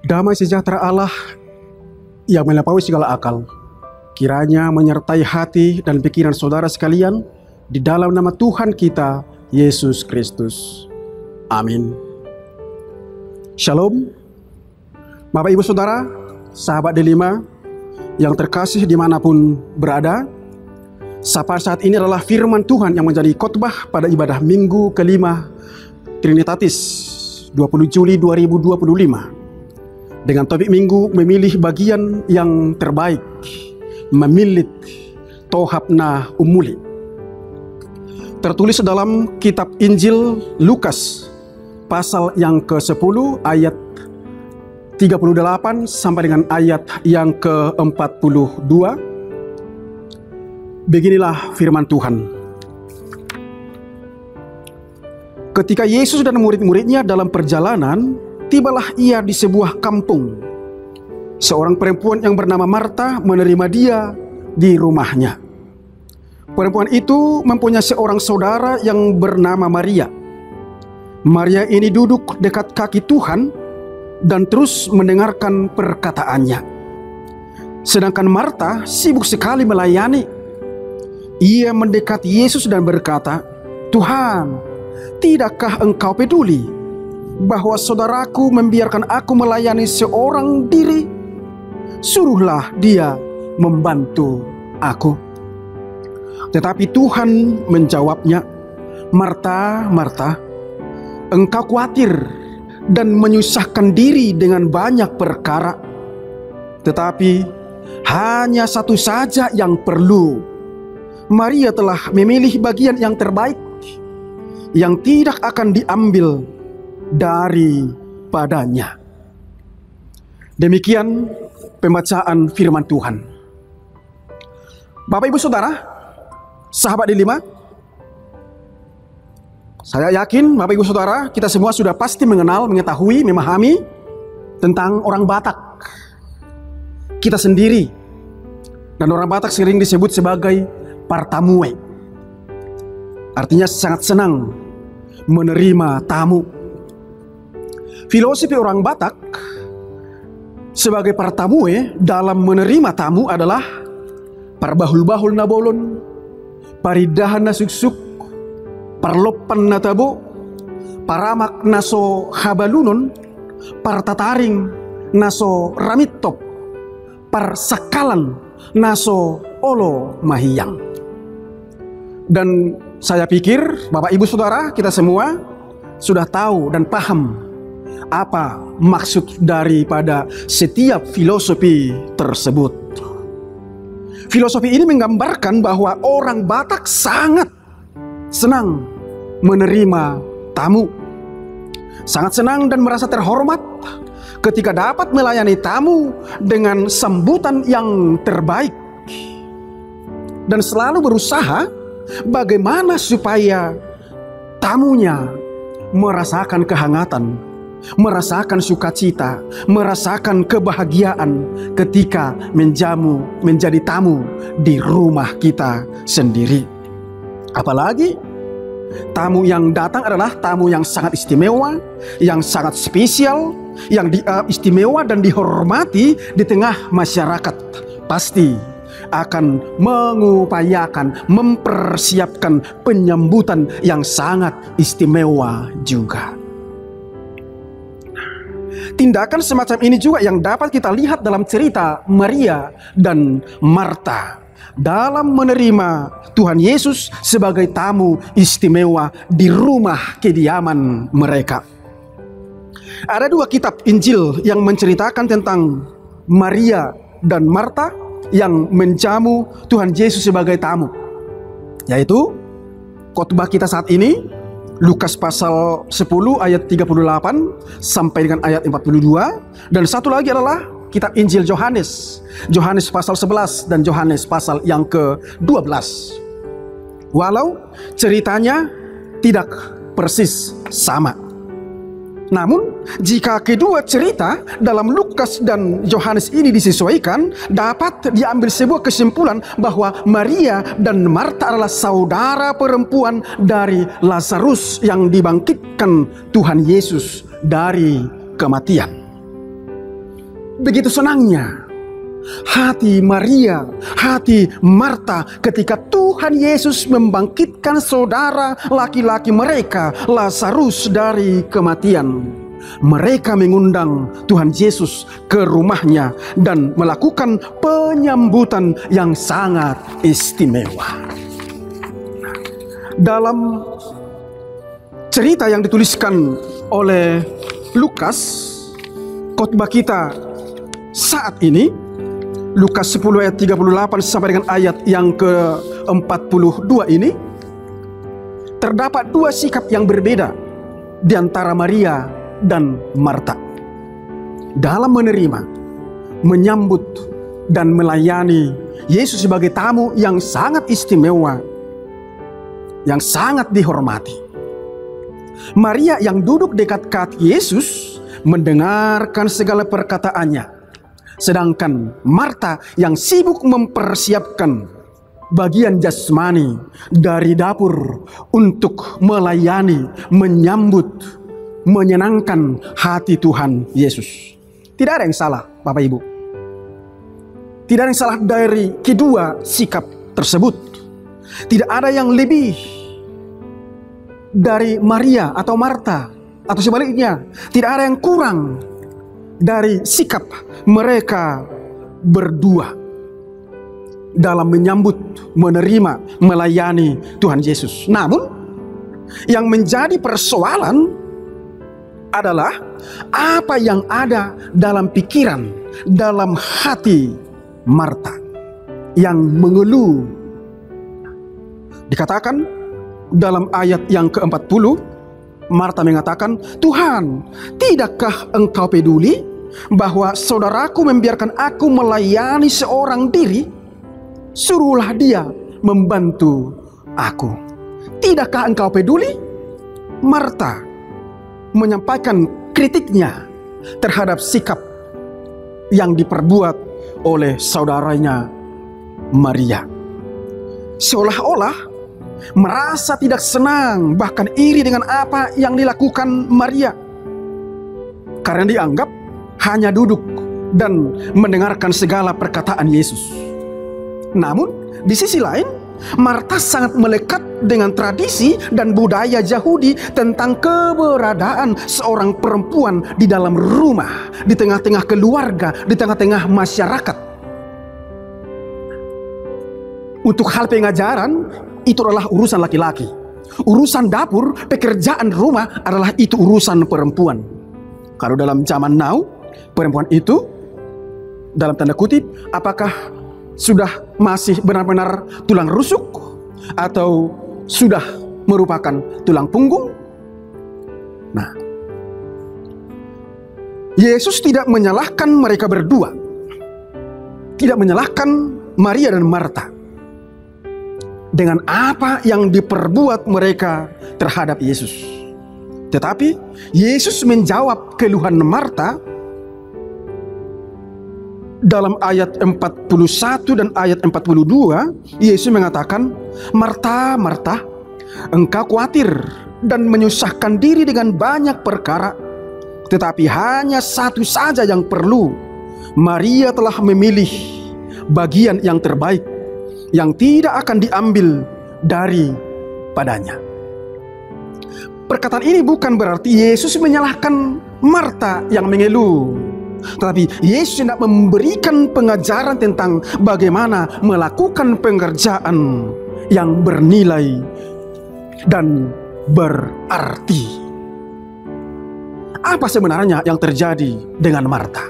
Damai sejahtera Allah yang melampaui segala akal, kiranya menyertai hati dan pikiran saudara sekalian di dalam nama Tuhan kita, Yesus Kristus. Amin. Shalom, Bapak Ibu Saudara, sahabat Delima yang terkasih dimanapun berada. Sapaan saat ini adalah firman Tuhan yang menjadi khotbah pada ibadah minggu kelima Trinitatis 20 Juli 2025. Dengan topik minggu memilih bagian yang terbaik, memilit Tohabna Umuli. Tertulis dalam kitab Injil Lukas pasal yang ke-10 ayat 38 sampai dengan ayat yang ke-42. Beginilah firman Tuhan. Ketika Yesus dan murid-muridnya dalam perjalanan, tibalah ia di sebuah kampung. Seorang perempuan yang bernama Marta menerima dia di rumahnya. Perempuan itu mempunyai seorang saudara yang bernama Maria. Maria ini duduk dekat kaki Tuhan dan terus mendengarkan perkataannya. Sedangkan Marta sibuk sekali melayani. Ia mendekati Yesus dan berkata, "Tuhan, tidakkah engkau peduli bahwa saudaraku membiarkan aku melayani seorang diri? Suruhlah dia membantu aku." Tetapi Tuhan menjawabnya, "Marta, Marta, engkau khawatir dan menyusahkan diri dengan banyak perkara. Tetapi hanya satu saja yang perlu. Maria telah memilih bagian yang terbaik, yang tidak akan diambil daripadanya." Demikian pembacaan firman Tuhan. Bapak Ibu Saudara, sahabat Delima, saya yakin Bapak Ibu Saudara kita semua sudah pasti mengenal, mengetahui, memahami tentang orang Batak. Kita sendiri dan orang Batak sering disebut sebagai partamue. Artinya sangat senang menerima tamu. Filosofi orang Batak sebagai partamue dalam menerima tamu adalah parbahul-bahul nabolon, paridahan na suksuk, parlopan na tabo, paramak naso habalunon, partataring naso ramitop, parsakalan naso olo mahiyang. Dan saya pikir Bapak Ibu Saudara kita semua sudah tahu dan paham apa maksud daripada setiap filosofi tersebut. Filosofi ini menggambarkan bahwa orang Batak sangat senang menerima tamu. Sangat senang dan merasa terhormat ketika dapat melayani tamu dengan sambutan yang terbaik. Dan selalu berusaha bagaimana supaya tamunya merasakan kehangatan, merasakan sukacita, merasakan kebahagiaan ketika menjadi tamu di rumah kita sendiri. Apalagi tamu yang datang adalah tamu yang sangat istimewa, yang sangat spesial, yang istimewa dan dihormati di tengah masyarakat. Pasti akan mengupayakan, mempersiapkan penyambutan yang sangat istimewa juga. Tindakan semacam ini juga yang dapat kita lihat dalam cerita Maria dan Marta dalam menerima Tuhan Yesus sebagai tamu istimewa di rumah kediaman mereka. Ada dua kitab Injil yang menceritakan tentang Maria dan Marta yang menjamu Tuhan Yesus sebagai tamu, yaitu khotbah kita saat ini Lukas pasal 10 ayat 38 sampai dengan ayat 42, dan satu lagi adalah kitab Injil Yohanes pasal 11 dan Yohanes pasal yang ke-12. Walau ceritanya tidak persis sama, namun jika kedua cerita dalam Lukas dan Yohanes ini disesuaikan, dapat diambil sebuah kesimpulan bahwa Maria dan Marta adalah saudara perempuan dari Lazarus yang dibangkitkan Tuhan Yesus dari kematian. begitu senangnya hati Maria, hati Marta ketika Tuhan Yesus membangkitkan saudara laki-laki mereka, Lazarus, dari kematian. Mereka mengundang Tuhan Yesus ke rumahnya dan melakukan penyambutan yang sangat istimewa. Dalam cerita yang dituliskan oleh Lukas, khotbah kita saat ini, Lukas 10 ayat 38 sampai dengan ayat yang ke-42 ini, terdapat dua sikap yang berbeda di antara Maria dan Marta dalam menerima, menyambut, dan melayani Yesus sebagai tamu yang sangat istimewa, yang sangat dihormati. Maria yang duduk dekat kaki Yesus mendengarkan segala perkataannya, sedangkan Marta yang sibuk mempersiapkan bagian jasmani dari dapur untuk melayani, menyambut, menyenangkan hati Tuhan Yesus. Tidak ada yang salah, Bapak Ibu. Tidak ada yang salah dari kedua sikap tersebut. Tidak ada yang lebih dari Maria atau Marta, atau sebaliknya, tidak ada yang kurang dari sikap mereka berdua dalam menyambut, menerima, melayani Tuhan Yesus. Namun, yang menjadi persoalan adalah apa yang ada dalam pikiran, dalam hati Marta yang mengeluh. Dikatakan dalam ayat yang ke-40, Marta mengatakan, "Tuhan, tidakkah engkau peduli bahwa saudaraku membiarkan aku melayani seorang diri? Suruhlah dia membantu aku." Tidakkah engkau peduli? Marta menyampaikan kritiknya terhadap sikap yang diperbuat oleh saudaranya Maria. Seolah-olah merasa tidak senang, bahkan iri dengan apa yang dilakukan Maria, karena dianggap hanya duduk dan mendengarkan segala perkataan Yesus. Namun di sisi lain, Marta sangat melekat dengan tradisi dan budaya Yahudi tentang keberadaan seorang perempuan di dalam rumah, di tengah-tengah keluarga, di tengah-tengah masyarakat. Untuk hal pengajaran, itu adalah urusan laki-laki. Urusan dapur, pekerjaan rumah adalah itu urusan perempuan. Kalau dalam zaman now, perempuan itu, dalam tanda kutip, apakah sudah masih benar-benar tulang rusuk atau sudah merupakan tulang punggung? Nah, Yesus tidak menyalahkan mereka berdua, tidak menyalahkan Maria dan Marta dengan apa yang diperbuat mereka terhadap Yesus. Tetapi Yesus menjawab keluhan Marta dalam ayat 41 dan ayat 42. Yesus mengatakan, "Marta, Marta, engkau khawatir dan menyusahkan diri dengan banyak perkara, tetapi hanya satu saja yang perlu. Maria telah memilih bagian yang terbaik, yang tidak akan diambil daripadanya." Perkataan ini bukan berarti Yesus menyalahkan Marta yang mengeluh, tetapi Yesus hendak memberikan pengajaran tentang bagaimana melakukan pekerjaan yang bernilai dan berarti. Apa sebenarnya yang terjadi dengan Marta?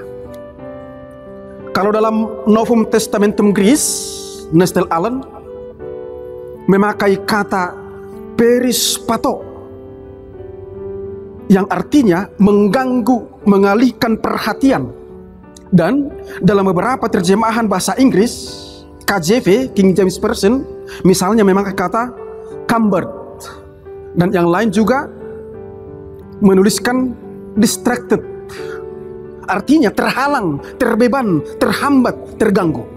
Kalau dalam Novum Testamentum Greece, Nestle Allen memakai kata perispato, yang artinya mengganggu, mengalihkan perhatian. Dan dalam beberapa terjemahan bahasa Inggris, KJV, King James Version, misalnya memakai kata cumbered, dan yang lain juga menuliskan distracted, artinya terhalang, terbeban, terhambat, terganggu.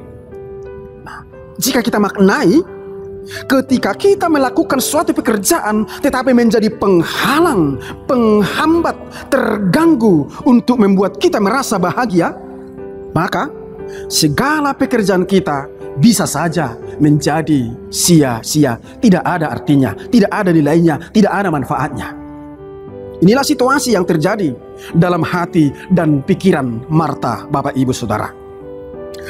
Jika kita maknai, ketika kita melakukan suatu pekerjaan tetapi menjadi penghalang, penghambat, terganggu untuk membuat kita merasa bahagia, maka segala pekerjaan kita bisa saja menjadi sia-sia, tidak ada artinya, tidak ada nilainya, tidak ada manfaatnya. Inilah situasi yang terjadi dalam hati dan pikiran Marta, Bapak Ibu Saudara.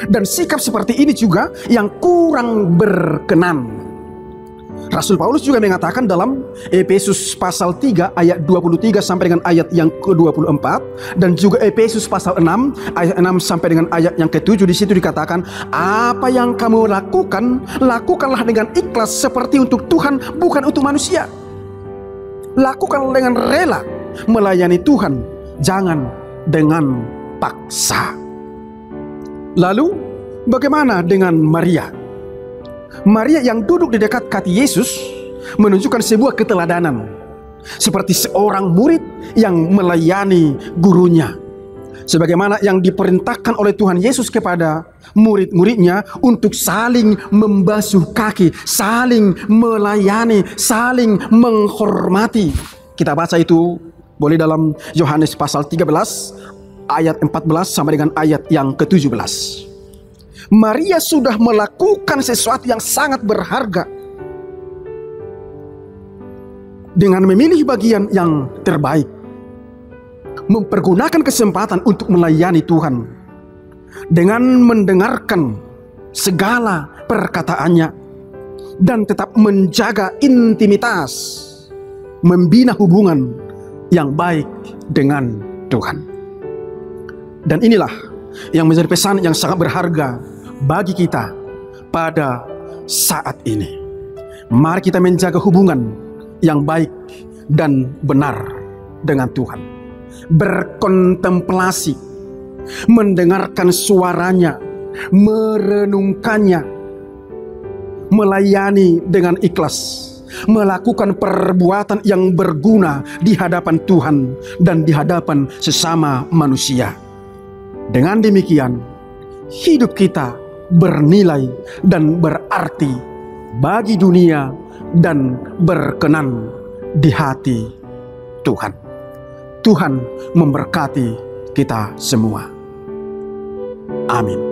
Dan sikap seperti ini juga yang kurang berkenan. Rasul Paulus juga mengatakan dalam Efesus pasal 3 ayat 23 sampai dengan ayat yang ke-24, dan juga Efesus pasal 6 ayat 6 sampai dengan ayat yang ke-7. Di situ dikatakan, apa yang kamu lakukan, lakukanlah dengan ikhlas seperti untuk Tuhan, bukan untuk manusia. Lakukanlah dengan rela melayani Tuhan, jangan dengan paksa. Lalu bagaimana dengan Maria? Maria yang duduk di dekat kaki Yesus menunjukkan sebuah keteladanan, seperti seorang murid yang melayani gurunya, sebagaimana yang diperintahkan oleh Tuhan Yesus kepada murid-muridnya untuk saling membasuh kaki, saling melayani, saling menghormati. Kita baca itu boleh dalam Yohanes pasal 13 ayat 14 sampai dengan ayat yang ke-17. Maria sudah melakukan sesuatu yang sangat berharga dengan memilih bagian yang terbaik, mempergunakan kesempatan untuk melayani Tuhan dengan mendengarkan segala perkataannya dan tetap menjaga intimitas, membina hubungan yang baik dengan Tuhan. Dan inilah yang menjadi pesan yang sangat berharga bagi kita pada saat ini. Mari kita menjaga hubungan yang baik dan benar dengan Tuhan, berkontemplasi, mendengarkan suaranya, merenungkannya, melayani dengan ikhlas, melakukan perbuatan yang berguna di hadapan Tuhan dan di hadapan sesama manusia. Dengan demikian, hidup kita bernilai dan berarti bagi dunia dan berkenan di hati Tuhan. Tuhan memberkati kita semua. Amin.